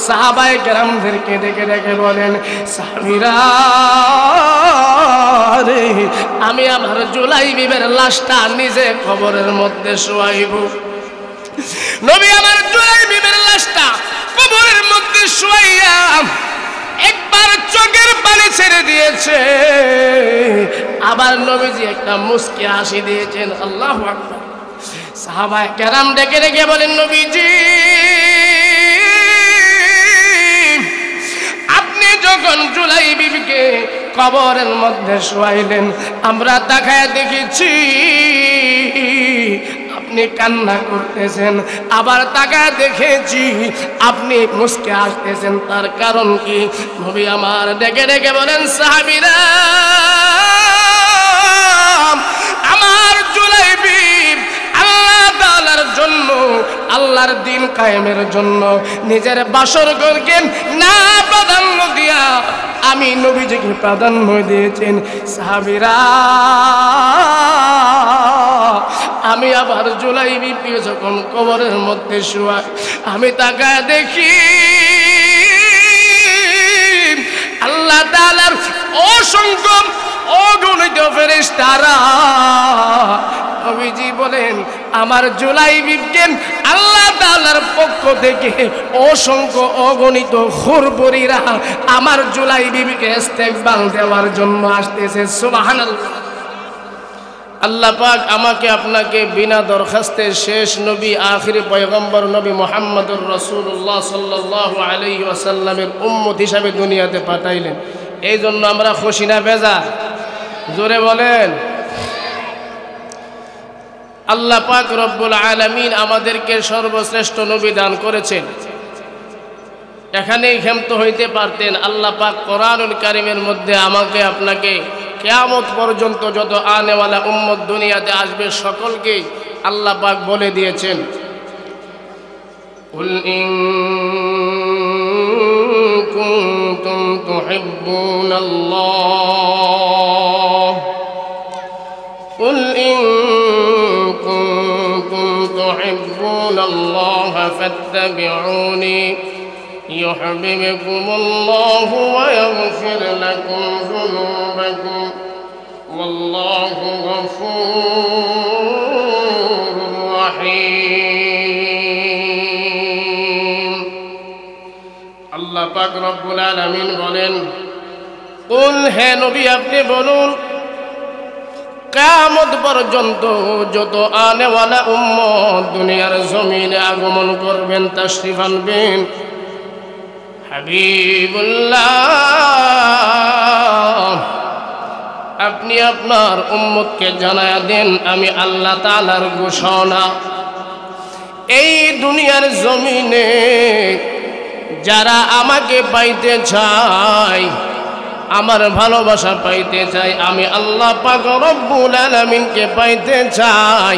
সাহাবায়ে কেরামদেরকে ডেকে ডেকে বলেন, সাহাবীরা রে, আমি আমার জুলাইবিবের লাশটা নিজে কবরের মধ্যে শোয়াইব। নবী আমার জুলাইবিবের লাশটা কবরের মধ্যে শোয়াইয়া একবার চোখের পানি ছেড়ে দিয়েছে, আবার নবীজি একটা মুস্কি হাসি দিয়েছেন। আল্লাহু আকবার। সাহাবায়ে কেরাম ডেকে ডেকে বলেন, নবীজি আপনি যখন জুলাইবিবিকে কবরের মধ্যে শোয়াইলেন, আমরা তাকায় দেখেছি আপনি কান্না করতেছেন, আবার তাকায় দেখেছি আপনি মুস্কে হাসতেছেন, তার কারণ কি? নবী আমার ডেকে ডেকে বলেন, সাহাবীরা আমার জুলাইবিব আল্লাহ তাআলার জন্য, আল্লাহর দ্বীন কায়েমের জন্য নিজের বাসর ঘরকে না প্রাধান্য দিয়া আমি নবীজিকে প্রাধান্য দিয়েছেন। সাহাবীরা আমি আবার জুলাইবিবকে যখন কবরের মধ্যে শোয়াই, আমি তাকায় দেখি আল্লাহ তাআলার অসংখ্য অগণিত ফেরেশতারা। নবীজি বলেন, আমার জুলাইবিবকে আল্লাহ তাআলার পক্ষ থেকে অসংখ্য অগণিত হুরবুরিরা আমার জুলাইবিবকে ইস্তেকবাল দেওয়ার জন্য আসতেছে। সুবহানাল্লাহ। আল্লাহ পাক আমাকে আপনাকে বিনা দরখাস্তে শেষ নবী আখিরি পয়গম্বর নবী মুহাম্মদুর রাসূলুল্লাহ সাল্লাল্লাহু আলাইহি ওয়াসাল্লামের উম্মত হিসাবে দুনিয়াতে পাঠাইলেন। এই জন্য আমরা খুশি না বেজার? জোরে বলেন। আল্লাহ পাক রব্বুল আলামিন আমাদেরকে সর্বশ্রেষ্ঠ নবী দান করেছেন। এখানেই ক্ষান্ত হইতে পারতেন। আল্লাহ পাক কোরআনুল কারীমের মধ্যে আমাকে আপনাকে কিয়ামত পর্যন্ত যত আনেওয়ালা উম্মত দুনিয়াতে আসবে সকলকে আল্লাহ পাক বলে দিয়েছেন, কুল ইন কুনতুম তুহিব্বুনাল্লাহ, কুল ইন কুনতুম তুহিব্বুনাল্লাহ ফাত্তাবিউনি يحببكمullah ويغفر لكم ذنوبكم والله غفور رحيم। আল্লাহ পাক রব্বুল আলামিন বলেন, কুল হে নবী আপনি বলুন, কিয়ামত পর্যন্ত যত আনেওয়ালা উম্মত দুনিয়ার জমিনে আগমন করবেন, তাশরীফ আনবেন, হাবিবুল্লাহ আপনি আপনার উম্মতকে জানায়া দেন, আমি আল্লাহ তাআলার ঘোষণা, এই দুনিয়ার জমিনে যারা আমাকে পাইতে চায়, আমার ভালোবাসা পাইতে চায়, আমি আল্লাহ পাক রব্বুল আলামিনকে পাইতে চাই,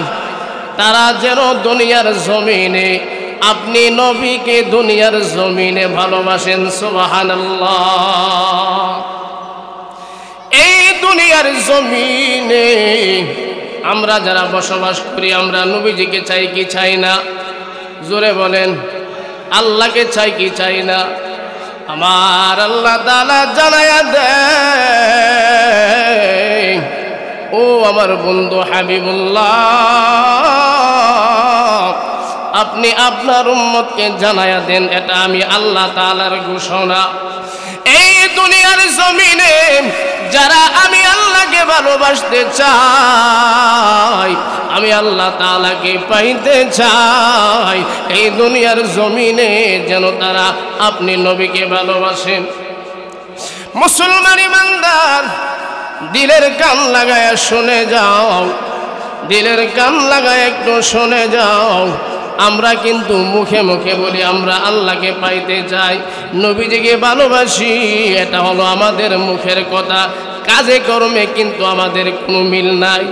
তারা যেন দুনিয়ার জমিনে আপনি নবীকে দুনিয়ার জমিনে ভালোবাসেন। সুবহানাল্লাহ। এই দুনিয়ার জমিনে আমরা যারা বসবাস করি, আমরা নবীজিকে চাই কি চাই না? জোরে বলেন। আল্লাহকে চাই কি চাই না? আমার আল্লাহ তাআলা জানায়া দেয়, ও আমার বন্ধু হাবিবুল্লাহ আপনি আপনার উম্মতকে জানায়া দেন, এটা আমি আল্লাহ তাআলার ঘোষণা। এই দুনিয়ার জমিনে যারা আমি আল্লাহকে ভালোবাসতে চাই, আমি আল্লাহ তাআলাকে পাইতে চাই, এই দুনিয়ার জমিনে যেন তারা আপনি নবীকে ভালোবাসেন। মুসলমান ইমানদার দিলের কান লাগায় শুনে যাও, দিলের কান লাগায় একটু শুনে যাও। আমরা কিন্তু মুখে মুখে বলি আমরা আল্লাহকে পাইতে চাই, নবীজিকে ভালোবাসি, এটা হলো আমাদের মুখের কথা, কাজে কর্মে কিন্তু আমাদের কোনো মিল নাই।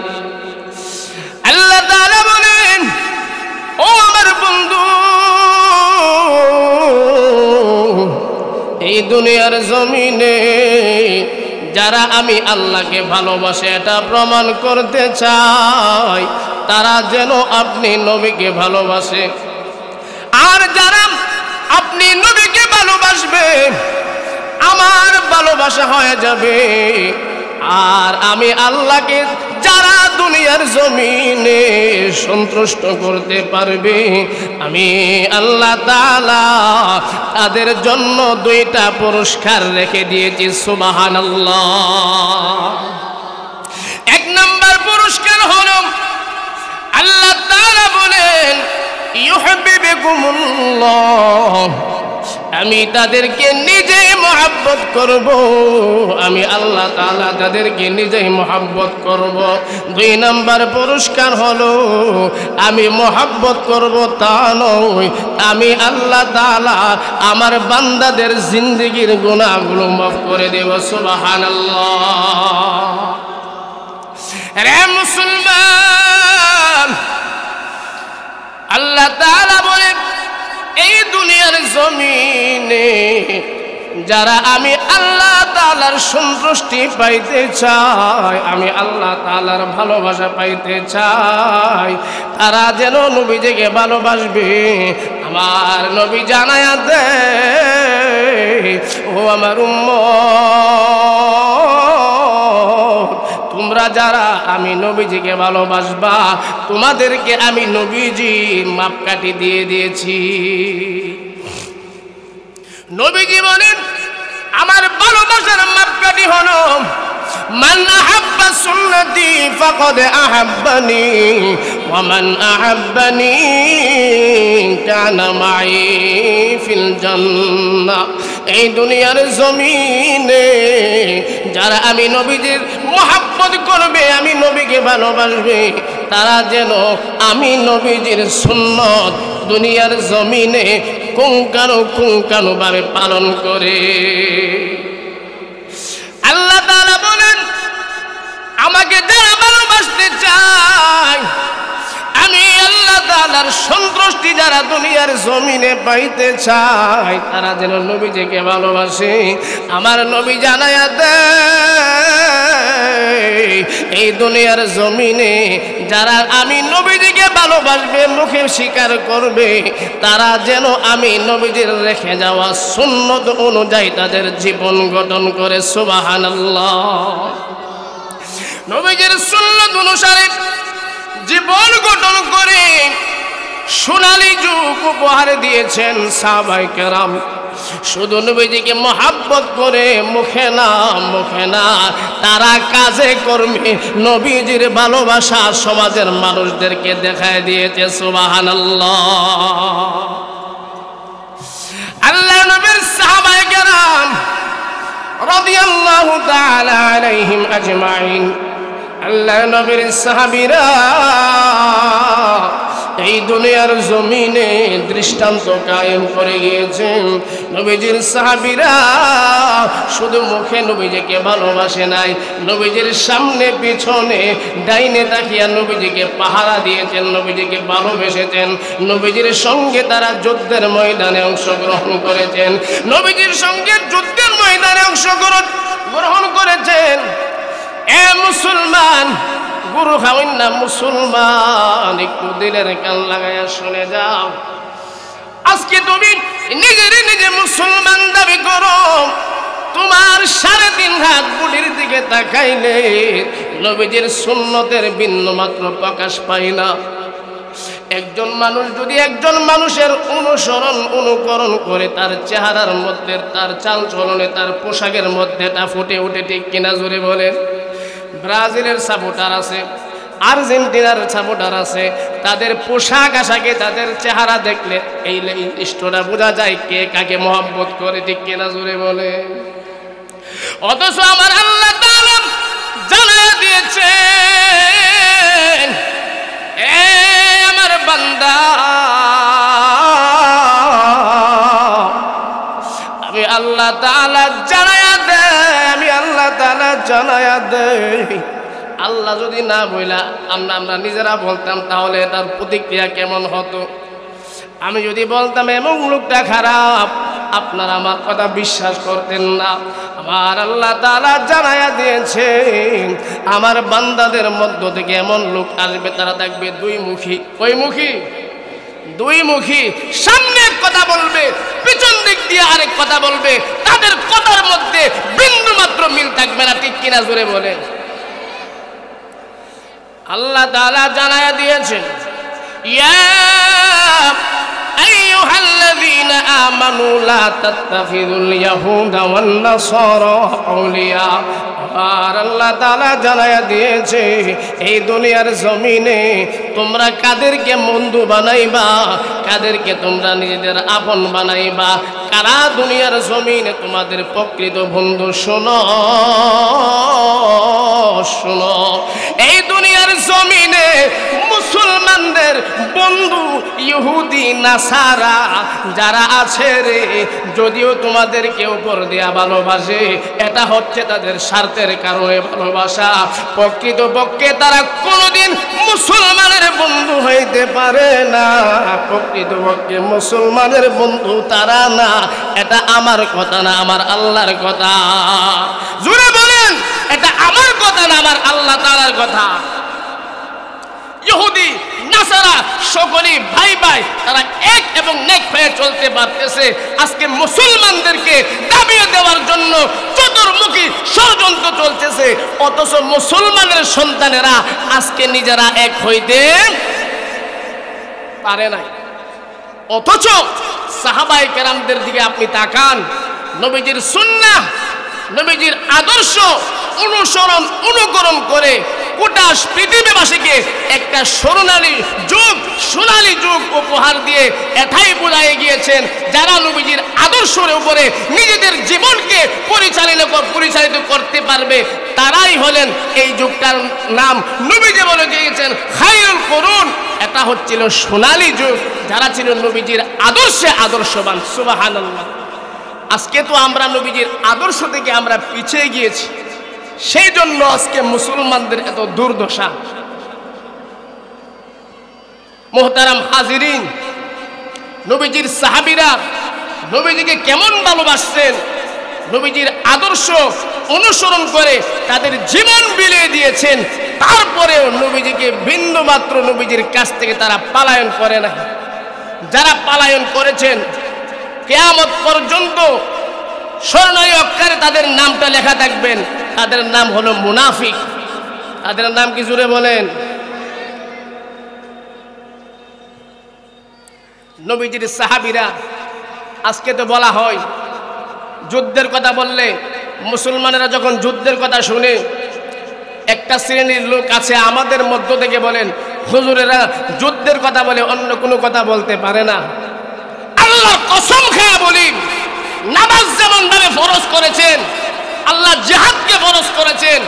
আল্লাহ তাআলা বলেন, ও আমার বন্ধু এই দুনিয়ার জমিনে যারা আমি আল্লাহকে ভালোবাসে এটা প্রমাণ করতে চাই, তারা যেন আপনি নবীকে ভালোবাসে। আর যারা আপনি নবীকে ভালোবাসবে, আমার ভালোবাসা হয়ে যাবে। আর আমি আল্লাহকে যারা দুনিয়ার জমিনে সন্তুষ্ট করতে পারবে, আমি আল্লাহ তাআলা তাদের জন্য দুইটা পুরস্কার রেখে দিয়েছি। সুবহানাল্লাহ। এক নাম্বার পুরস্কার হলো আল্লাহ তাআলা বলেন ইউহিব্বুকুমুল্লাহ, আমি তাদেরকে নিজেই মহব্বত করব, আমি আল্লাহ তাআলা তাদেরকে নিজেই মহব্বত করব। দুই নাম্বার পুরস্কার হলো আমি মহব্বত করব তা নয়, আমি আল্লাহ তাআলা আমার বান্দাদের জিন্দেগির গুনাহগুলো মাফ করে দেব। সুবহানাল্লাহ। রে মুসলমান, আল্লাহ তাআলা বলে এই দুনিয়ার জমিনে যারা আমি আল্লাহ তাআলার সন্তুষ্টি পাইতে চাই, আমি আল্লাহ তাআলার ভালোবাসা পাইতে চাই, তারা যেন নবীজিকে ভালোবাসবে। আমার নবী জানায়া দেয়, ও আমার উম্মত, তোমরা যারা আমি নবীজিকে ভালোবাসবা, তোমাদেরকে আমি নবীজি মাপকাঠি দিয়ে দিয়েছি। নবীজি বলেন আমার ভালোবাসার মাপকাঠি হলো মান আহাব্বা সুন্নতি ফাকাদ আহাব্বানি ওয়া মান আহাব্বানি কানা মাই ফিল জান্নাহ। এই দুনিয়ার জমিনে যারা আমি নবীজির মহব্বত করবে, আমি নবীকে ভালোবাসবে, তারা যেন আমি নবীজির সুন্নত দুনিয়ার জমিনে কুঙ্কাণু ভাবে পালন করে। আল্লাহ তাআলা বলেন আমাকে যারা ভালোবাসতে চায়, আমি আল্লাহ তাআলার সন্তুষ্টি যারা দুনিয়ার জমিনে পাইতে চায়, তারা যেন নবীজিকে ভালোবাসে। আমার নবী জানায়া দেয় এই দুনিয়ার জমিনে যারা আমি নবীজিকে ভালোবাসবে, মুখে স্বীকার করবে, তারা যেন আমি নবীজির রেখে যাওয়া সুন্নত অনুযায়ী তাদের জীবন গঠন করে। সুবহানাল্লাহ। নবীজির সুন্নত অনুসারে জীবন গঠন করে সোনালী যুগ উপহার দিয়েছেন সাহাবায়ে কেরাম। শুধু নবীজিকে মহব্বত করে মুখে না, তারা কাজে কর্মে নবীজির ভালোবাসা সমাজের মানুষদেরকে দেখায় দিয়েছে। সুবহানাল্লাহ। আল্লাহ নবীর সাহাবায়ে কেরাম রাদিয়াল্লাহু তাআলা আলাইহিম আজমাইন, আল্লাহ নবীর সাহাবীরা এই দুনিয়ার জমিনে দৃষ্টান্ত কায়েম করে গিয়েছেন। নবীজির সাহাবীরা শুধু মুখে নবীজিকে ভালোবাসে নাই, নবীজির সামনে পিছনে ডাইনে তাকিয়া নবীজিকে পাহারা দিয়েছেন, নবীজিকে ভালোবেসেছেন। নবীজির সঙ্গে তারা যুদ্ধের ময়দানে অংশগ্রহণ করেছেন, নবীজির সঙ্গে যুদ্ধের ময়দানে অংশগ্রহণ করেছেন। এ মুসলমান, গুরু খাওয়ান না মুসলমান, একটু দিলের কান লাগাইয়া শুনে যাও। আজকে তুমি নিজে মুসলমান দাবি করো, তোমার 3.5 হাত বুড়ির দিকে তাকাইলে নবীজির সুন্নতের বিন্দু মাত্র প্রকাশ পায় না। একজন মানুষ যদি একজন মানুষের অনুকরণ করে, তার চেহারার মধ্যে, তার চাল চলনে, তার পোশাকের মধ্যে তা ফুটে ওঠে, ঠিক কিনা জোরে বলেন? ব্রাজিলের সাপোর্টার আছে, আর্জেন্টিনার সাপোর্টার আছে, তাদের পোশাক আশাকে, তাদের চেহারা দেখলে এই লিস্টটা বোঝা যায় কে কাকে মহব্বত করে, ঠিক কিনা জোরে বলে? অথচ আমার আল্লাহ তাআলা জানায়া দিয়েছেন, এ আমার বান্দা, আমি আল্লাহ তাআলা জানায়া দেয়, আমি আল্লাহ তাআলা জানায়া দেয়। আল্লাহ যদি না বইলা আমরা নিজেরা বলতাম, তাহলে তার প্রতিক্রিয়া কেমন হতো? আমি যদি বলতাম এমন লোকটা খারাপ, আপনারা আমার কথা বিশ্বাস করতেন না। আমার আল্লাহ তাআলা জানায়া দিয়েছেন, আমার বান্দাদের মধ্য থেকে এমন লোক আসবে, তারা থাকবে দুই মুখী। কয় মুখী? দুই মুখী, সামনে কথা বলবে, পিছন দিক দিয়ে আরেক কথা বলবে, তাদের কথার মধ্যে বিন্দু মাত্র মিল থাকবে না। ঠিক কিনা জোরে বলে? আল্লাহ তাআলা জানায়া দিয়েছেন, ইয়া আইয়ুহাল্লাযীনা আমানু লা তাত্তাখিযুল ইয়াহুদা ওয়ান নাসারা আউলিয়া। আর আল্লাহ তাআলা জানায়া দিয়েছে, এই দুনিয়ার জমিনে তোমরা কাদেরকে বন্ধু বানাইবা, কাদেরকে তোমরা নিজেদের আপন বানাইবা, কারা দুনিয়ার জমিনে তোমাদের প্রকৃত বন্ধু। শোনো শোনো, এই দুনিয়ার জমিনে মুসলমানদের বন্ধু ইহুদি নাসারা যারা আছে রে, যদিও তোমাদেরকে উপর দেয়া ভালোবাসে, এটা হচ্ছে তাদের স্বার্থের কারণে ভালোবাসা। প্রকৃতপক্ষে তারা কোনোদিন মুসলমানের বন্ধু হইতে পারে না। প্রকৃতপক্ষে মুসলমানের বন্ধু তারা না। এটা আমার কথা না, আমার আল্লাহর কথা। জোরে বলেন, এটা আমার কথা না, আমার আল্লাহ তাআলার কথা। ইহুদি নাসারা সকলেই ভাই ভাই, তারা এক এবং নেক হয়ে চলতে পারতেছে। আজকে মুসলমানদেরকে দাবিয়ে দেওয়ার জন্য চতুর্মুখী ষড়যন্ত্র চলতেছে, অথচ মুসলমানের সন্তানেরা আজকে নিজেরা এক হইতে পারে নাই। অথচ সাহাবায়ে কেরামদের দিকে আপনি তাকান, নবীজির সুন্নাহ, নবীজির আদর্শ অনুসরণ অনুকরণ করে গোটা পৃথিবীবাসীকে একটা সোনালী যুগ উপহার দিয়ে এটাই বোঝাই গিয়েছেন, যারা নবীজির আদর্শের উপরে নিজেদের জীবনকে পরিচালিত করতে পারবে, তারাই হলেন এই যুগটার নাম নবীজি বলে দিয়েছেন খায়রুল কুরুন। এটা হচ্ছিল সোনালী যুগ, যারা ছিল নবীজির আদর্শে আদর্শবান। সুবহানাল্লাহ। আজকে তো আমরা নবীজির আদর্শ থেকে আমরা পিছিয়ে গিয়েছি, সেই জন্য আজকে মুসলমানদের এত দুর্দশা। মুহতারাম হাজিরিন, নবীজির সাহাবীরা নবীজিকে কেমন ভালোবাসতেন, নবীজির আদর্শ অনুসরণ করে তাদের জীবন বিলিয়ে দিয়েছেন। তারপরেও নবীজিকে বিন্দুমাত্র নবীজির কাছ থেকে তারা পলায়ন করে না। যারা পলায়ন করেছেন, কিয়ামত পর্যন্ত স্বর্ণীয় অক্ষরে তাদের নামটা লেখা থাকবেন, তাদের নাম হলো মুনাফিক। তাদের নাম কি জুড়ে বলেন? নবীজির সাহাবীরা, আজকে তো বলা হয় যুদ্ধের কথা বললে, মুসলমানেরা যখন যুদ্ধের কথা শুনে, একটা শ্রেণীর লোক আছে আমাদের মধ্য থেকে বলেন, হুজুরেরা যুদ্ধের কথা বলে অন্য কোনো কথা বলতে পারে না। আল্লাহর কসম খেয়ে বলি, নামাজ যেমন ভাবে ফরজ করেছেন, আল্লাহ জিহাদকে ফরজ করেছেন।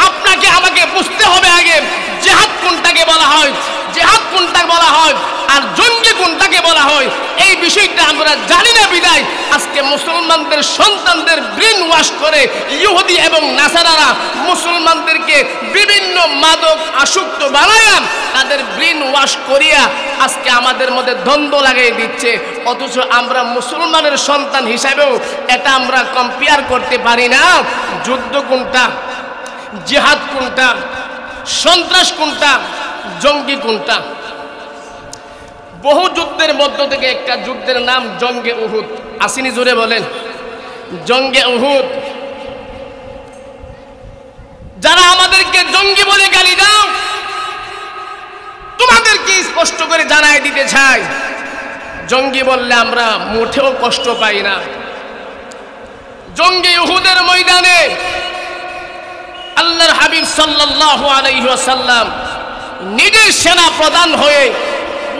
আপনাকে আমাকে বুঝতে হবে আগে জিহাদ কোনটাকে বলা হয়, জিহাদ কোনটাকে বলা হয়, আর জঙ্গি কোনটাকে বলা হয়। এই বিষয়টা আমরা জানি না বিদায় আজকে মুসলমানদের সন্তানদের ব্রেন ওয়াশ করে ইহুদি এবং নাসারারা মুসলমানদেরকে বিভিন্ন মাদক আসক্ত বানায়া তাদের ব্রেন ওয়াশ করিয়া আজকে আমাদের মধ্যে দ্বন্দ্ব লাগিয়ে দিচ্ছে। অথচ আমরা মুসলমানের সন্তান হিসাবেও এটা আমরা কম্পেয়ার করতে পারি না। যুদ্ধ কোনটা, জিহাদ কোনটা, সন্ত্রাস কোনটা, জঙ্গি কোনটা। বহু যুদ্ধের মধ্য থেকে একটা যুদ্ধের নাম জঙ্গে উহুদ। আসেনি জোরে বলেন? জঙ্গে উহুদ। যারা আমাদেরকে জঙ্গি বলে গালি দাও, তোমাদেরকে স্পষ্ট করে জানাই দিতে চাই, জঙ্গি বললে আমরা মোটেও কষ্ট পাই না। জঙ্গে উহুদের ময়দানে আল্লাহর হাবিব সাল্লাল্লাহু আলাইহি ওয়াসাল্লাম নিজে সেনা প্রধান হয়ে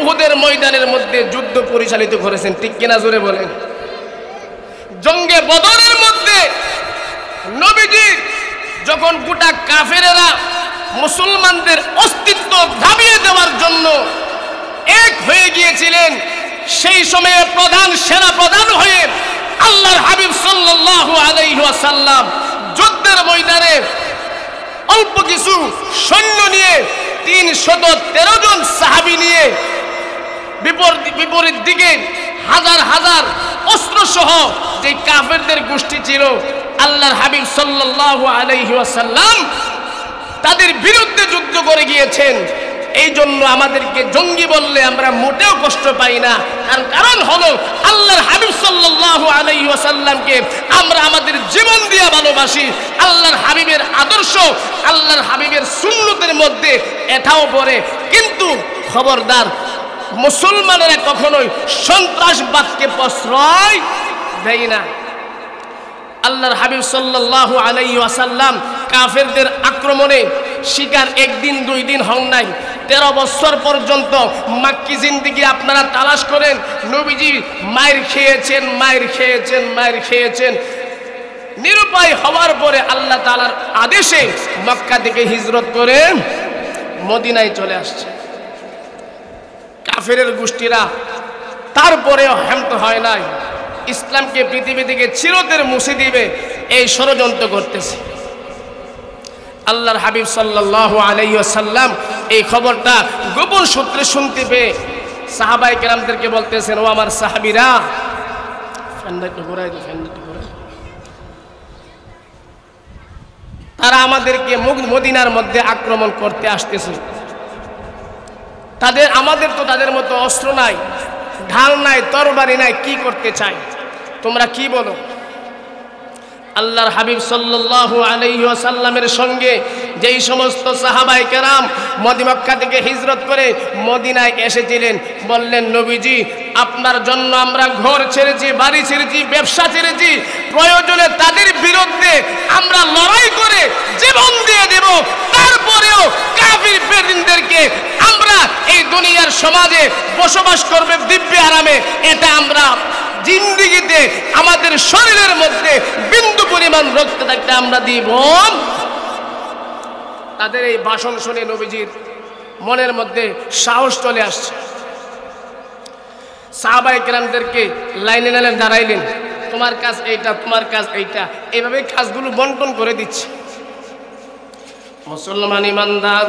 উহুদের ময়দানের মধ্যে যুদ্ধ পরিচালিত করেছেন। ঠিক কিনা জোরে বলেন? জঙ্গে বদরের মধ্যে নবীজি যখন গোটা কাফেরেরা মুসলমানদের অস্তিত্ব দাবিয়ে দেওয়ার জন্য এক হয়ে গিয়েছিলেন, সেই সময়ে প্রধান সেনা প্রধান হয়ে আল্লাহর হাবিব সাল্লাল্লাহু আলাইহি ওয়াসাল্লাম যুদ্ধের ময়দানে অল্প কিছু সৈন্য নিয়ে 313 জন সাহাবী নিয়ে বিপরীত দিকে হাজার হাজার অস্ত্র সহ যে কাফেরদের গোষ্ঠী ছিল, আল্লাহর হাবিব সাল্লাল্লাহু আলাইহি ওয়াসাল্লাম তাদের বিরুদ্ধে যুদ্ধ করে গিয়েছেন। এই জন্য আমাদেরকে জঙ্গি বললে আমরা মোটেও কষ্ট পাই না। কারণ হলো আল্লাহর হাবিব সাল্লাল্লাহু আলাইহি ওয়াসাল্লামকে আমরা আমাদের জীবন দিয়ে ভালোবাসি। আল্লাহর হাবিবের আদর্শ, আল্লাহর হাবিবের সুন্নতের মধ্যে এটাও পড়ে। কিন্তু খবরদার, মুসলমানেরা কখনোই সন্ত্রাসবাদকে প্রশ্রয় দেয় না। আল্লাহর হাবিব সাল্লাল্লাহু আলাইহি ওয়াসাল্লাম কাফেরদের আক্রমণে শিকার একদিন দুই দিন হন নাই, 13 বছর পর্যন্ত মাক্কি জিন্দেগি আপনারা তালাশ করেন, নবীজি মায়ের খেয়েছেন। নিরুপায় হওয়ার পরে আল্লাহ তাআলার আদেশে মক্কা থেকে হিজরত করে মদিনায় চলে আসছে। কাফেরের গোষ্ঠীরা তারপরেও হেমত হয় নাই, ইসলামকে পৃথিবী থেকে চিরতরে মুছে দিবে এই ষড়যন্ত্র করতেছে। আল্লাহর হাবিব সাল্লাল্লাহু আলাইহি ওয়াসাল্লাম এই খবরটা গোপন সূত্রে শুনতে পেয়ে সাহাবায়ে কেরামদেরকে বলতেছেন, ও আমার সাহাবীরা, তারা আমাদেরকে মদিনার মধ্যে আক্রমণ করতে আসতেছে। আমাদের তো তাদের মতো অস্ত্র নাই, ঢাল নাই, তরবারি নাই, কি করতে চাই? তোমরা কি বলো? আল্লাহর হাবিব সাল্লাল্লাহু আলাইহি ওয়াসাল্লামের সঙ্গে যেই সমস্ত সাহাবায়ে কেরাম মক্কা থেকে হিজরত করে মদিনায় এসেছিলেন, বললেন, নবীজি, আপনার জন্য আমরা ঘর ছেড়েছি, বাড়ি ছেড়েছি, ব্যবসা ছেড়েছি, প্রয়োজনে তাদের বিরুদ্ধে আমরা লড়াই করে জীবন দিয়ে দেব, তারপরেও কাফির বেদিনদেরকে আমরা এই দুনিয়ার সমাজে বসবাস করবে দিব্য আরামে, এটা আমরা জিন্দেগিতে আমাদের শরীরের মধ্যে বিন্দু পরিমাণ রক্ত থাকতে আমরা দিব। তাদের এই ভাষণ শুনে নবীজির মনের মধ্যে সাহস চলে আসছে। সাহাবায়ে কেরামদেরকে লাইনে লাইনে দাঁড়াইলেন, তোমার কাজ এইটা, তোমার কাজ এইটা, এইভাবে কাজগুলো বন্টন করে দিচ্ছে। মুসলমান ইমানদার,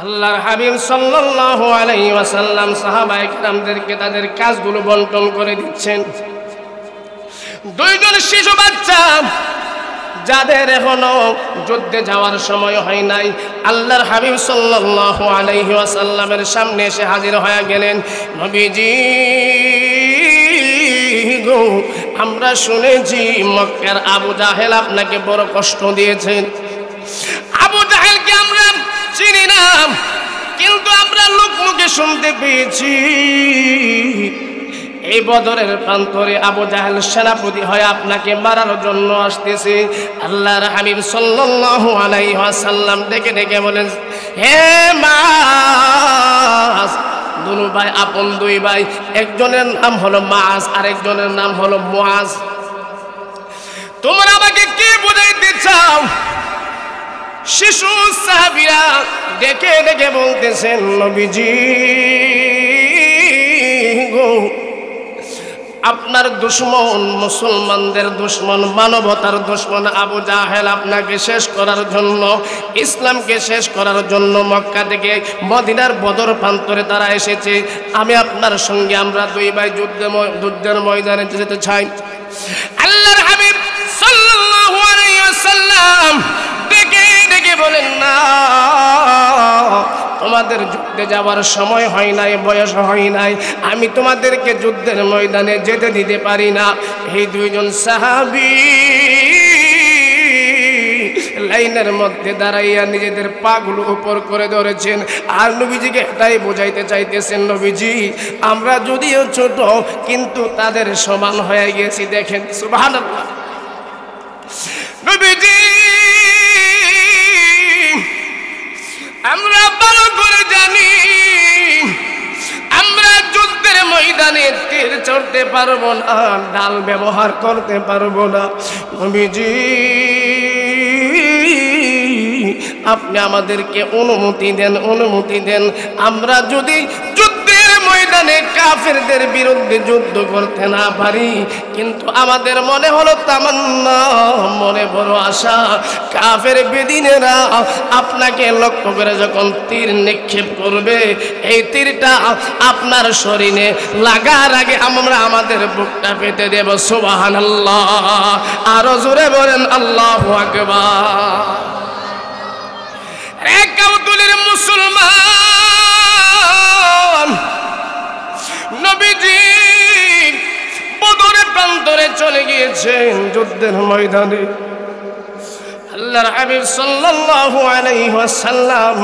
আল্লাহর হাবিব সাল্লাল্লাহু আলাইহি ওয়াসাল্লাম সাহাবায়ে কেরামদেরকে তাদের কাজগুলো বন্টন করে দিচ্ছেন। দুইজন শিশু বাচ্চা যাদের এখনো যুদ্ধে যাওয়ার সময় হয় নাই, আল্লাহর হাবিব সাল্লাল্লাহু আলাইহি ওয়াসাল্লামের সামনে এসে হাজির হয়ে গেলেন। নবীজি গো, আমরা শুনেছি মক্কার আবু জাহেল আপনাকে বড় কষ্ট দিয়েছেন। আবু জাহেলকে আমরা চিনি না, কিন্তু আমরা লোকমুখে শুনতে পেয়েছি এই বদরের প্রান্তরে আবু জাহেল সেনাপতি হয়ে আপনাকে মারার জন্য আসতেছে। আল্লাহর হাবিব সাল্লাল্লাহু আলাইহি ওয়াসাল্লাম ডেকে ডেকে বলেন, হে মাস, দুনু ভাই আপন দুই ভাই, একজনের নাম হলো মাস, আরেকজনের নাম হলো মুআজ। তোমরা আমাকে কি বুঝাইতে চাও? শিশু সাহাবীরা ডেকে ডেকে বলতেছেন, নবীজি গো, আপনার দুশমন, মুসলমানদের দুশমন, মানবতার দুশমন আবু জাহেল আপনাকে শেষ করার জন্য, ইসলামকে শেষ করার জন্য মক্কা থেকে মদিনার বদর প্রান্তরে তারা এসেছে। আমি আপনার সঙ্গে, আমরা দুই ভাই যুদ্ধের ময়দানে যেতে চাই। আল্লাহর হাবিব সাল্লাল্লাহু আলাইহি ওয়াসাল্লাম ডেকে ডেকে বলেন, না, তোমাদের যুদ্ধে যাওয়ার সময় হয় নাই, বয়স হয় নাই, আমি তোমাদেরকে যুদ্ধের ময়দানে যেতে দিতে পারি না। এই দুইজন সাহাবী লাইনের মধ্যে দাঁড়াইয়া নিজেদের পাগুলো উপর করে ধরেছেন, আর নবীজিকে এটাই বোঝাইতে চাইতেছেন, নবীজি, আমরা যদিও ছোট কিন্তু তাদের সমান হয়ে গেছি। দেখেন, সুবহানাল্লাহ। নবীজি, আমরা ভালো করে জানি আমরা যুদ্ধের ময়দানে তীর চড়তে পারবো না, ঢাল ব্যবহার করতে পারবো না। নবীজি, আপনি আমাদেরকে অনুমতি দেন, আমরা যদি যুদ্ধের ময়দানে কাফেরদের বিরুদ্ধে যুদ্ধ করতে না পারি, কিন্তু আমাদের মনে হলো তামান্না, মনে বড় আশা, কাফের বেদিনেরা আপনাকে লক্ষ্য করে যখন তীর নিক্ষেপ করবে, এই তীরটা আপনার শরীরে লাগার আগে আমরা আমাদের বুকটা পেতে দেব। সুবহানাল্লাহ। আরো জোরে বলেন আল্লাহু আকবার। এক কাউতুলের মুসলমান চলে গিয়েছেন যুদ্ধের ময়দানে। আল্লাহর হাবিব সাল্লাল্লাহু আলাইহি ওয়াসাল্লাম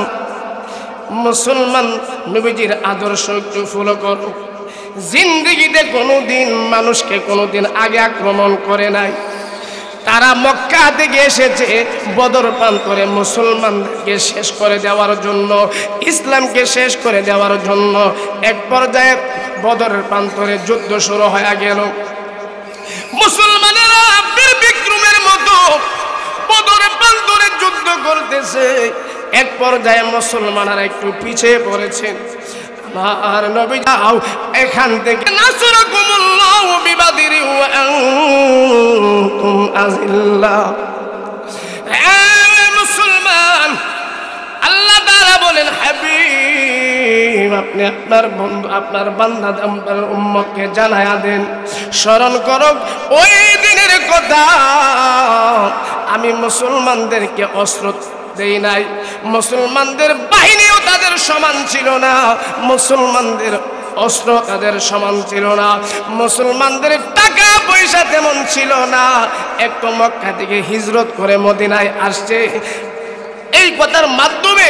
মুসলমান নবীজির আদর্শ একটু ফলো করো। জিন্দেগিতে কোনোদিন মানুষকে কোনোদিন আগে আক্রমণ করে নাই। তারা মক্কা থেকে এসেছে বদর প্রান্তরে মুসলমানদেরকে শেষ করে দেওয়ার জন্য, ইসলামকে শেষ করে দেওয়ার জন্য। এক পর্যায়ে বদরের প্রান্তরে যুদ্ধ শুরু হয়ে গেল। মুসলমানেরা বীর বিক্রমের মতো বদরের প্রান্তরে যুদ্ধ করতেছে। এক পর্যায়ে মুসলমানেরা একটু পিছিয়ে পড়েছেন। আমার নবী যাও এখান থেকে, নাসরাকুমুল্লাহু বিবাদিরি ওয়া আনতুম আযিল্লা। মুসলমান, আল্লাহ তাআলা বলেন, হাবিব আপনি আপনার বন্ধু, আপনার বান্দা, আপনার উম্মতকে জানায়া দেন, স্মরণ করো ওই দিনের কথা। আমি মুসলমানদেরকে অস্ত্র দেই নাই, মুসলমানদের বাহিনীও তাদের সমান ছিল না, মুসলমানদের অস্ত্র তাদের সমান ছিল না, মুসলমানদের টাকা পয়সা তেমন ছিল না। একটু মক্কা থেকে হিজরত করে মদিনায় আসছে। এই কথার মাধ্যমে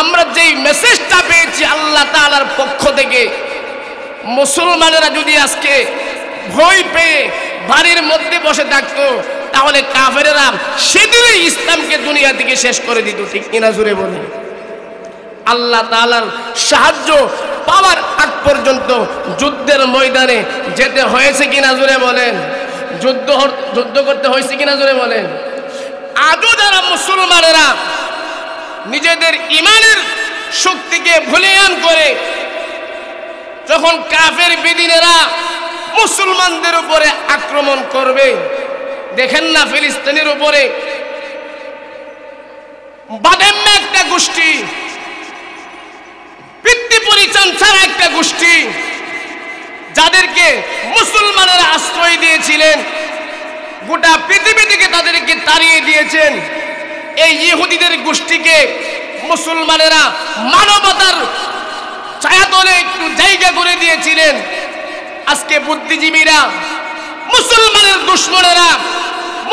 আমরা যেই মেসেজটা পেয়েছি আল্লাহ তাআলার পক্ষ থেকে, মুসলমানেরা যদি আজকে ভয় পেয়ে বাড়ির মধ্যে বসে থাকতো, তাহলে কাফেরেরা সেদিনই ইসলামকে দুনিয়া থেকে শেষ করে দিত। ঠিক কিনা জুড়ে বলেন? আল্লাহ তাআলার সাহায্য পাওয়ার আগ পর্যন্ত যুদ্ধের ময়দানে যেতে হয়েছে কিনা জুড়ে বলেন? যুদ্ধ করতে হয়েছে কিনা জুড়ে বলেন? আজও যারা মুসলমানেরা নিজেদের ইমানের শক্তিকে ভুলিয়ান করে যখন কাফের বেদিনেরা মুসলমানদের উপরে আক্রমণ করবে, দেখেন না ফিলিস্তিনের উপরে বাদেম্মা একটা গোষ্ঠী, পিতৃ পরিচন ছাড়া একটা গোষ্ঠী, যাদেরকে মুসলমানেরা আশ্রয় দিয়েছিলেন, গোটা পৃথিবী থেকে তাদেরকে তাড়িয়ে দিয়েছেন। এই ইহুদিদের গোষ্ঠীকে মুসলমানেরা মানবতার ছায়াতলে একটু জায়গা করে দিয়েছিলেন। আজকে বুদ্ধিজীবীরা, মুসলমানের দুশমনেরা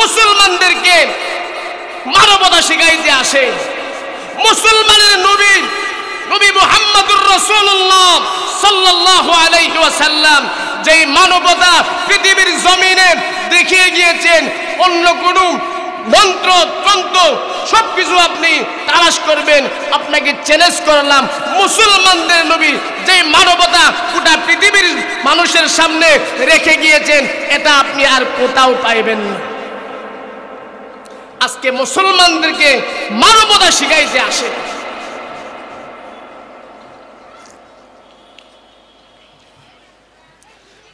মুসলমানদেরকে মানবতা শিখাইতে আসে। মুসলমানের নবী মুহাম্মদুর রাসূলুল্লাহ সাল্লাল্লাহু আলাইহি ওয়াসাল্লাম যেই মানবতা পৃথিবীর জমিনে দেখিয়ে গিয়েছেন, অন্য কোন মন্ত্র তন্ত্র সবকিছু আপনি তালাশ করবেন, আপনাকে চ্যালেঞ্জ করলাম, মুসলমানদের নবী যেই মানবতা গোটা পৃথিবীর মানুষের সামনে রেখে গিয়েছেন, এটা আপনি আর কোথাও পাইবেন না। আজকে মুসলমানদেরকে মানবতা শিখাইতে আসে।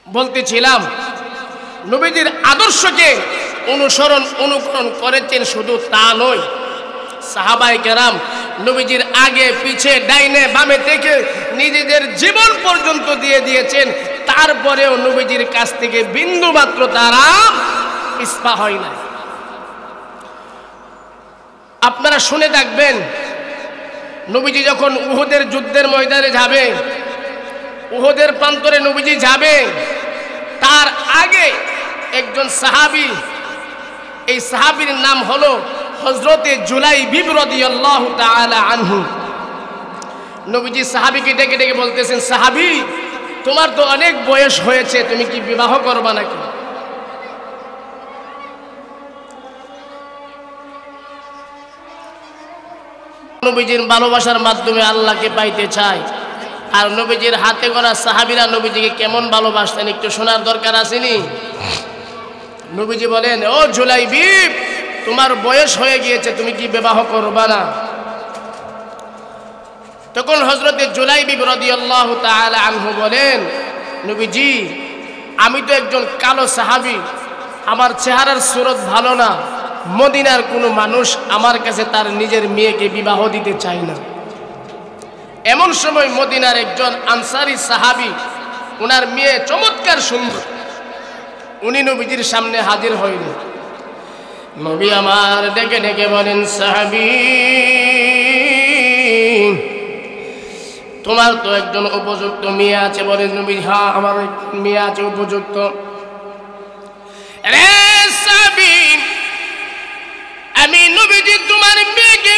বলতেছিলাম, নবীজির আদর্শকে অনুকরণ করেছেন, শুধু তা নয়, সাহাবায়ে কেরাম নবীজির আগে পিছে ডাইনে বামে থেকে নিজেদের জীবন পর্যন্ত দিয়ে দিয়েছেন। তারপরেও নবীজির কাছ থেকে বিন্দু মাত্র তারা পিছপা হয় না। আপনারা শুনে থাকবেন, নবীজি যখন উহুদের যুদ্ধের ময়দানে যাবে, উহুদের প্রান্তরে নবীজি যাবে, তার আগে একজন সাহাবী, এই সাহাবীর নাম হলো হযরতে জুলাইবিব রাদিয়াল্লাহু তাআলা আনহু। নবীজি সাহাবীকে ডেকে ডেকে বলতেছেন, সাহাবী তোমার তো অনেক বয়স হয়েছে, তুমি কি বিবাহ করবা নাকি? নবীজির ভালোবাসার মাধ্যমে আল্লাহকে পাইতে চায়। আর নবীজির হাতে গড়া সাহাবীরা নবীজিকে কেমন ভালোবাসতেন একটু শোনার দরকার আসেনি? নবীজি বলেন, ও জুলাইবিব তোমার বয়স হয়ে গিয়েছে, তুমি কি বিবাহ করবা না? তখন হযরতে জুলাইবিব রাদিয়াল্লাহু তাআলা আনহু বলেন, নবীজি আমি তো একজন কালো সাহাবী, আমার চেহারার সুরত ভালো না, মদিনার কোনো মানুষ আমার কাছে তার নিজের মেয়েকে বিবাহ দিতে চায় না। এমন সময় মদিনার একজন আনসারী সাহাবী, ওনার মেয়ে চমৎকার সুন্দর, উনি নবীজির সামনে হাজির হইলেন। নবী আমার ডেকে ডেকে বলেন, সাহাবী তোমার তো একজন উপযুক্ত মেয়ে আছে। বলেন নবী, হ্যাঁ আমার মেয়ে আছে উপযুক্ত। রে সাহাবী, আমি নবীজি তোমার মেয়েকে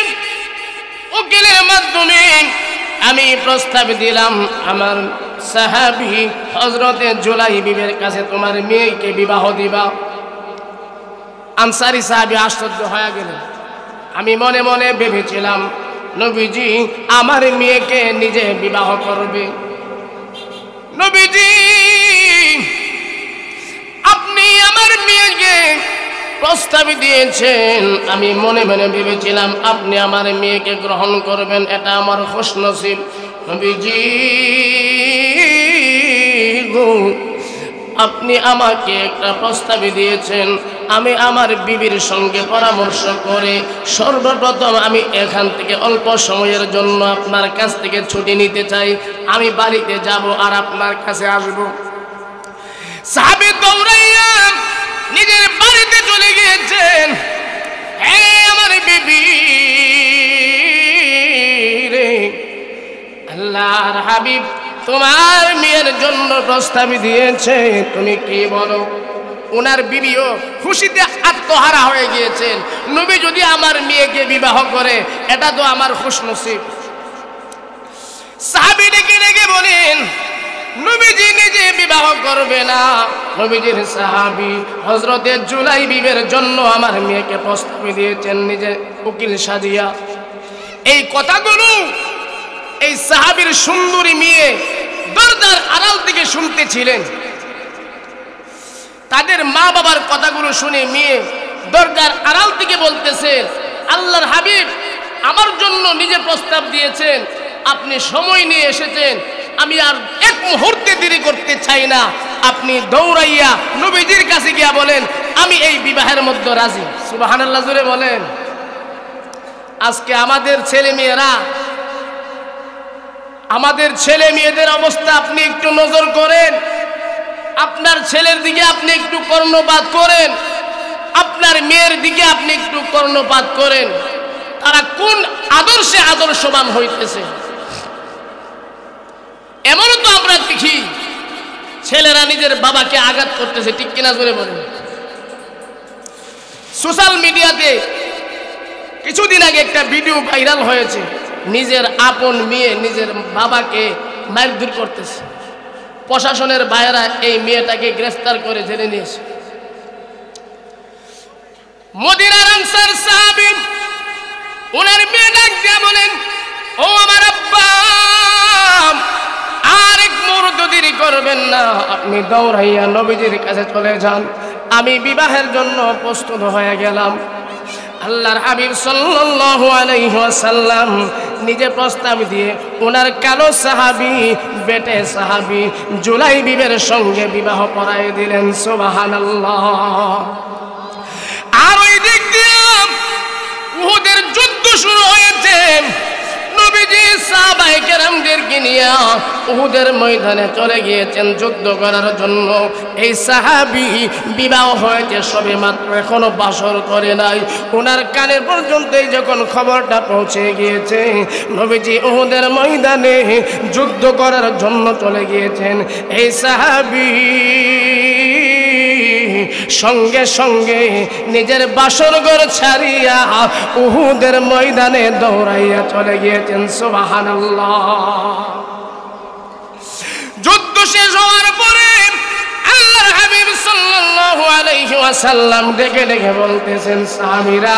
উকিলের মাধ্যমে আমি প্রস্তাব দিলাম, আমার সাহাবী হযরতে জুলাইবিবের কাছে তোমার মেয়েকে বিবাহ দিবা। আনসারী সাহাবী আশ্চর্য হয়ে গেলেন। আমি মনে মনে ভেবেছিলাম নবীজি আমার মেয়েকে নিজে বিবাহ করবে। নবীজি আপনি আমার মেয়েকে প্রস্তাব দিয়েছেন, আমি মনে মনে ভেবেছিলাম আপনি আমার মেয়েকে গ্রহণ করবেন, এটা আমার খুশনসিব। নবীজি গো, আপনি আমাকে একটা প্রস্তাব দিয়েছেন, আমি আমার বিবির সঙ্গে পরামর্শ করে সর্বপ্রথম আমি এখান থেকে অল্প সময়ের জন্য আপনার কাছ থেকে ছুটি নিতে চাই। আমি বাড়িতে যাব আর আপনার কাছে আসব। সাহাবী দৌড়াইয়া নিজের বাড়িতে চলে গিয়েছেন। হে আমার বিবি রে, আল্লাহর হাবিব তোমার মেয়ের জন্য প্রস্তাব দিয়েছে, তুমি কি বলো? ওনার বিবিও খুশিতে আত্মহারা হয়ে গিয়েছেন। নবী যদি আমার মেয়েকে বিবাহ করে এটা তো আমার খুশনসিব। সাহাবী ডেকে ডেকে বলেন নবীজি নিজে বিবাহ করবে না, নবীজির সাহাবী হযরতে জুলাইবিবের জন্য আমার মেয়েকে প্রস্তাব দিয়েছেন নিজে উকিল সাজিয়া। এই কথাগুলো এই সাহাবীর সুন্দরী মেয়ে দরজার আড়াল থেকে শুনতেছিলেন। তাদের মা বাবার কথাগুলো শুনে মেয়ে দরজার আড়াল থেকে বলতেছে, আল্লাহর হাবিব আমার জন্য নিজে প্রস্তাব দিয়েছেন, আপনি সময় নিয়ে এসেছেন, আমি আর এক মুহূর্তে দেরি করতে চাই না, আপনি দৌড়াইয়া নবীজির কাছে গিয়া বলেন আমি এই বিবাহের মধ্যে রাজি। সুবহানাল্লাহ জোরে বলেন। আজকে আমাদের ছেলে মেয়েরা, আমাদের ছেলে মেয়েদের অবস্থা আপনি একটু নজর করেন। আপনার ছেলের দিকে আপনি একটু কর্ণপাত করেন, আপনার মেয়ের দিকে আপনি একটু কর্ণপাত করেন, তারা কোন আদর্শে আদর্শবান হইতেছে। এমনও তো আমরা দেখি ছেলেরা নিজের বাবাকে আঘাত করতেছে, ঠিক কিনা জোরে বলেন। সোশ্যাল মিডিয়াতে কিছুদিন আগে একটা ভিডিও ভাইরাল হয়েছে, নিজের আপন মেয়ে নিজের বাবাকে মারধর করতেছে। প্রশাসনের বাইরা এই মেয়েটাকে গ্রেফতার করে জেলে নিয়েছে। মদিনার আনসার সাহাবী ওনার মেয়ে ডাক দিয়ে বলেন, ও আমার আব্বা, আর এক মুহূর্ত দেরি করবেন না, আপনি দৌড়াইয়া নবীজির কাছে চলে যান, আমি বিবাহের জন্য প্রস্তুত হয়ে গেলাম। আল্লাহর হাবিব সাল্লাল্লাহু আলাইহি ওয়াসাল্লাম নিজে প্রস্তাব দিয়ে ওনার কালো সাহাবী বেটে সাহাবী জুলাইবিবের সঙ্গে বিবাহ পড়ায় দিলেন। সুবহানাল্লাহ। আর ওই দিক দিয়ে উহুদের যুদ্ধ শুরু হয়েছে। নবীজি সাহাবায়ে কেরামদেরকে নিয়ে উহুদের ময়দানে চলে গিয়েছেন যুদ্ধ করার জন্য। এই সাহাবী বিবাহ হয়েছে সবে মাত্র, এখনো বাসর করে নাই। ওনার কানের পর্যন্ত যখন খবরটা পৌঁছে গিয়েছে, নবীজি উহুদের ময়দানে যুদ্ধ করার জন্য চলে গিয়েছেন। এই সাহাবী সঙ্গে সঙ্গে নিজের বাসর ঘর ছাড়িয়া উহুদের ময়দানে দৌড়াইয়া চলে গিয়েছেন। সুবহানাল্লাহ। যুদ্ধ শেষ হওয়ার পরে আল্লাহর হাবিব সাল্লাল্লাহু আলাইহি ওয়াসাল্লাম ডেকে ডেকে বলতেছেন, সাহাবীরা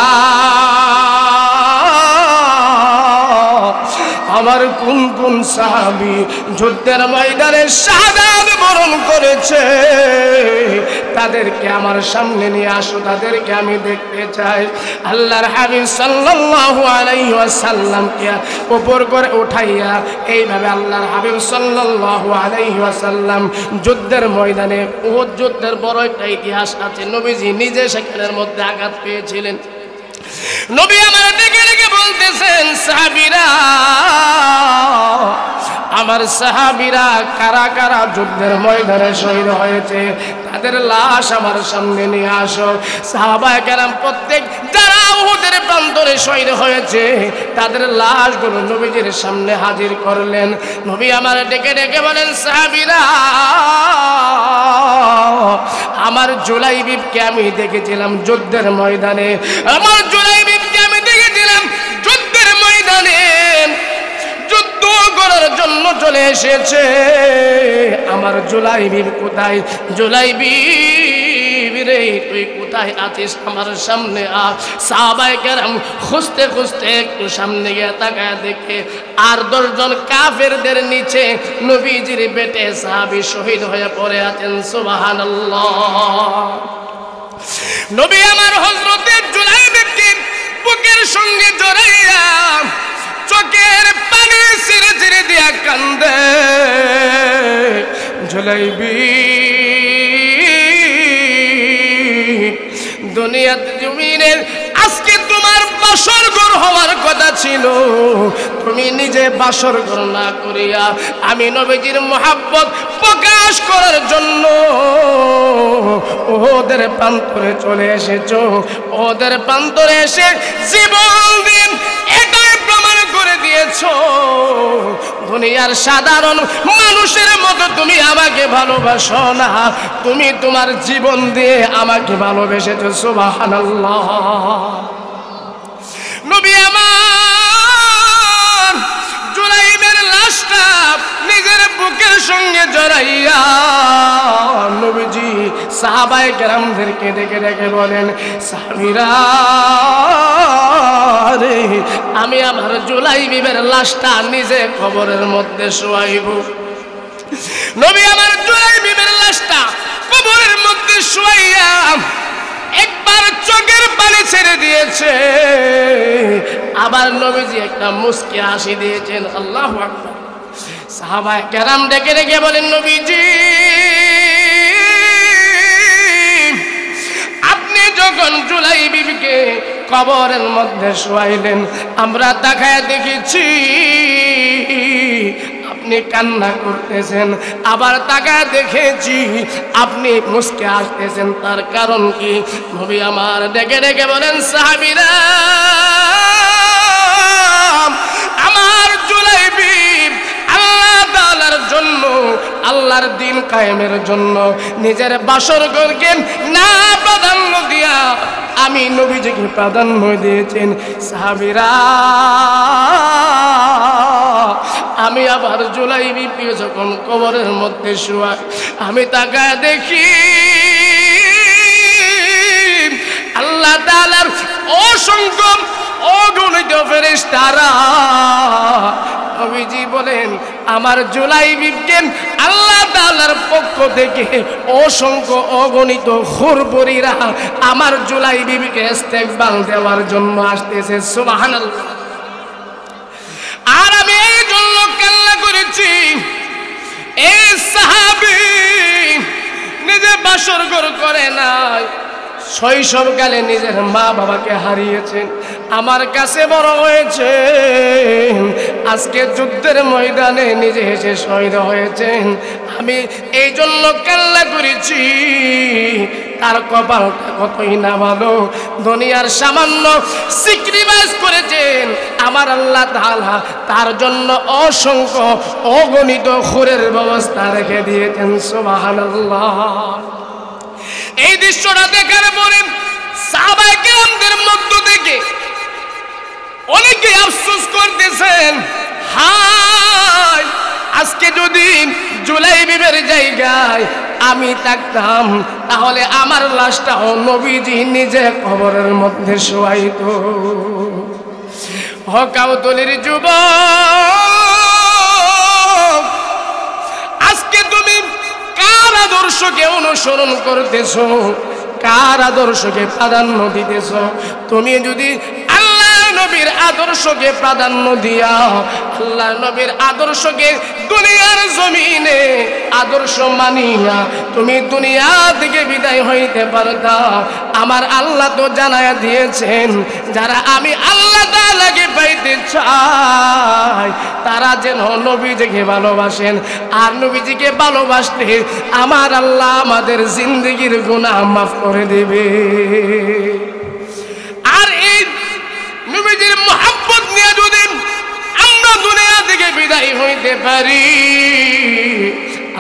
আমার কোন কোন সাহাবী যুদ্ধের ময়দানে শাহাদাত বরণ করেছে তাদেরকে আমার সামনে নিয়ে আসো, তাদেরকে আমি দেখতে চাই। আল্লাহর হাবিব সাল্লাল্লাহু আলাইহি ওয়াসাল্লামকে উপর করে উঠাইয়া এইভাবে আল্লাহর হাবিব সাল্লাল্লাহু আলাইহি ওয়াসাল্লাম যুদ্ধের ময়দানে, উহুদ যুদ্ধের বড় একটা ইতিহাস আছে, নবীজি নিজে সেখানের মধ্যে আঘাত পেয়েছিলেন। নবী আমার ডেকে ডেকে বলতেছেন, সাহাবীরা আমার সাহাবীরা কারা কারা যুদ্ধের ময়দানে শহীদ হয়েছে তাদের লাশ আমার সামনে নিয়ে আসো। সাহাবায়ে কেরাম প্রত্যেক যারা উহুদের প্রান্তরে শহীদ হয়েছে তাদের লাশগুলো নবীজির সামনে হাজির করলেন। নবী আমার ডেকে ডেকে বলেন, সাহাবীরা, আমার জুলাইবিবকে আমি দেখেছিলাম যুদ্ধের ময়দানে, আমার জুলাইবিবকে আমি দেখেছিলাম যুদ্ধের ময়দানে, যুদ্ধ করার জন্য চলে এসেছে। আমার জুলাইবিব কোথায়? জুলাইবিব রে, তুই কোথায় আছিস? আমার সামনে আ। সাহাবায়ে কেরাম খুঁজতে খুঁজতে একটু সামনে গিয়ে তাকায় দেখে আর 10 জন কাফেরদের নিচে নবীজির বেটে সাহাবী শহীদ হয়ে পড়ে আছেন। সুবহানাল্লাহ। নবী আমার হযরতে জুলাইবিবকে বুকের সঙ্গে জড়াইয়া চোখের পানি ছিঁড়ে ছিঁড়ে দিয়া কান্দে। জুলাইবিব, দুনিয়ার জমিনের আজকে তোমার বাসর ঘর হওয়ার কথা ছিল, তুমি নিজে বাসর ঘর না করিয়া আমি নবীজির মহব্বত প্রকাশ করার জন্য ওদের প্রান্তরে চলে এসেছো। ওদের প্রান্তরে এসে জীবন দিন এটাই প্রমাণ করে দিয়েছো দুনিয়ার সাধারণ মানুষের মতো তুমি আমাকে ভালোবাসো না, তুমি তোমার জীবন দিয়ে আমাকে ভালোবেসেছো। সুবহানাল্লাহ। নবী আমার জুলাইবের লাশটা নিজের বুকের সঙ্গে জড়াইয়া নবীজি সাহাবায়ে কেরামদেরকে ডেকে ডেকে বলেন, সাহাবীরা রে, আমি আমার জুলাইবিবের লাশটা নিজে কবরের মধ্যে শোয়াইব। নবী আমার জুলাইবিবের লাশটা কবরের মধ্যে শোয়াইয়া একবার চোখের পানি ছেড়ে দিয়েছে, আবার নবীজি একটা মুস্কি হাসি দিয়েছেন। আল্লাহু আকবার। সাহাবায়ে কেরাম ডেকে ডেকে বলেন, নবীজি, আপনি যখন জুলাইবিবকে কবরের মধ্যে শোয়াইলেন, আমরা তাকায় দেখেছি আপনি কান্না করতেছেন, আবার তাকায় দেখেছি আপনি মুস্কে হাসতেছেন, তার কারণ কি? নবী আমার ডেকে ডেকে বলেন, সাহাবীরা, আমার জুলাইবিব আল্লাহ তাআলার জন্য, আল্লাহর দ্বীন কায়েমের জন্য নিজের বাসর ঘরকে না প্রাধান্য দিয়া আমি নবীজিকে প্রাধান্য দিয়েছেন। সাহাবীরা, আমি আবার জুলাইবিবকে যখন কবরের মধ্যে শোয়াই, আমি তাকায় দেখি আল্লাহ তাআলার অসংখ্য অগণিত ফেরেশতারা। নবীজি বলেন, আমার জুলাইবিবকে আল্লাহ তাআলার পক্ষ থেকে অসংখ্য অগণিত হুরবুরিরা আমার জুলাইবিবকে ইস্তেকবাল দেওয়ার জন্য আসতেছে। সুবহানাল্লাহ। আর আমি এই জন্য কান্না করেছি, এই সাহাবী নিজে বাসর ঘর করে নাই, শৈশবকালে নিজের মা বাবাকে হারিয়েছেন, আমার কাছে বড় হয়েছে, আজকে যুদ্ধের ময়দানে নিজে এসে শহীদ হয়েছেন। আমি এই জন্য কান্না করেছি, তার কপালটা কতই না ভালো, দুনিয়ার সামান্য স্যাক্রিফাইস করেছেন, আমার আল্লাহ তাআলা তার জন্য অসংখ্য অগণিত খুরের ব্যবস্থা রেখে দিয়েছেন। সুবহানাল্লাহ। এই দৃশ্যটা দেখার পরে সাহাবায়ে কেরামদের মধ্য থেকে অনেকে আফসোস করতেছেন, হায়, আজকে যদি জুলাইবিবের জায়গায় আমি থাকতাম তাহলে আমার লাশটাও নবীজি নিজে কবরের মধ্যে শোয়াইতো। হকাউতলির যুবক, আজকে তুমি কার আদর্শকে অনুসরণ করতেছো, কার আদর্শকে প্রাধান্য দিতেছ? তুমি যদি আল্লাহ নবীর আদর্শকে প্রাধান্য দিয়া আল্লাহ নবীর আদর্শকে দুনিয়ার জমিনে আদর্শ মানিয়া তুমি দুনিয়া থেকে বিদায় হইতে পারতা, আমার আল্লাহ তো জানায়া দিয়েছেন যারা আমি আল্লাহ তাআলাকে পাইতে চাই তারা যেন নবীজিকে ভালোবাসেন, আর নবীজিকে ভালোবাসলে আমার আল্লাহ আমাদের জিন্দেগির গুনাহ মাফ করে দেবে। আর এই নবীজির মুহাব্বত নিয়ে যদি আমরা দুনিয়া থেকে বিদায় হইতে পারি,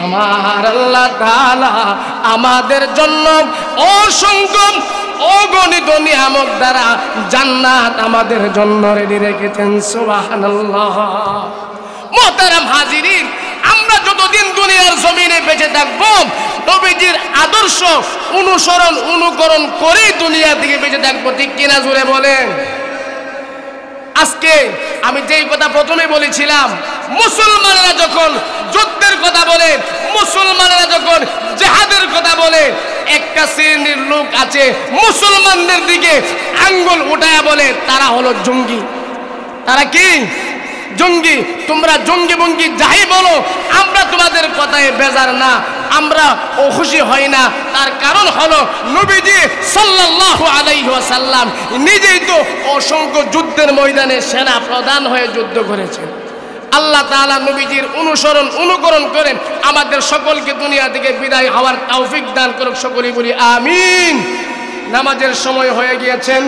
আমার আল্লাহ তাআলা আমাদের জন্য অসংখ্য অগণিত নিয়ামত দ্বারা জান্নাত আমাদের জন্য রেডি রেখেছেন। সুবহানাল্লাহ। মুহতারাম হাজিরিন, আমরা যতদিন দুনিয়ার জমিনে বেঁচে থাকব নবীজির আদর্শ অনুসরণ অনুকরণ করে দুনিয়া থেকে বেঁচে থাকবো, ঠিক কিনা জোরে বলেন। আজকে আমি যেই কথা প্রথমে বলেছিলাম, মুসলমানেরা যখন যুদ্ধের কথা বলে, মুসলমানেরা যখন জিহাদের কথা বলে, একটা শ্রেণীর লোক আছে মুসলমানদের দিকে আঙ্গুল উঠায়া বলে তারা হলো জঙ্গি। তারা কি? জঙ্গি। তোমরা জঙ্গি বঙ্গি যাই বলো, আমরা তোমাদের কথায় বেজার না, আমরা খুশি হই না। তার কারণ হলো নবীজি সাল্লাল্লাহু আলাইহি ওয়াসাল্লাম নিজেই তো অসংখ্য যুদ্ধের ময়দানে সেনা প্রধান হয়ে যুদ্ধ করেছেন। আল্লাহ তাআলা নবীজির অনুসরণ অনুকরণ করেন আমাদের সকলকে দুনিয়া থেকে বিদায় হওয়ার তৌফিক দান করুক। সকলেই বলি আমিন। নামাজের সময় হয়ে গিয়েছেন।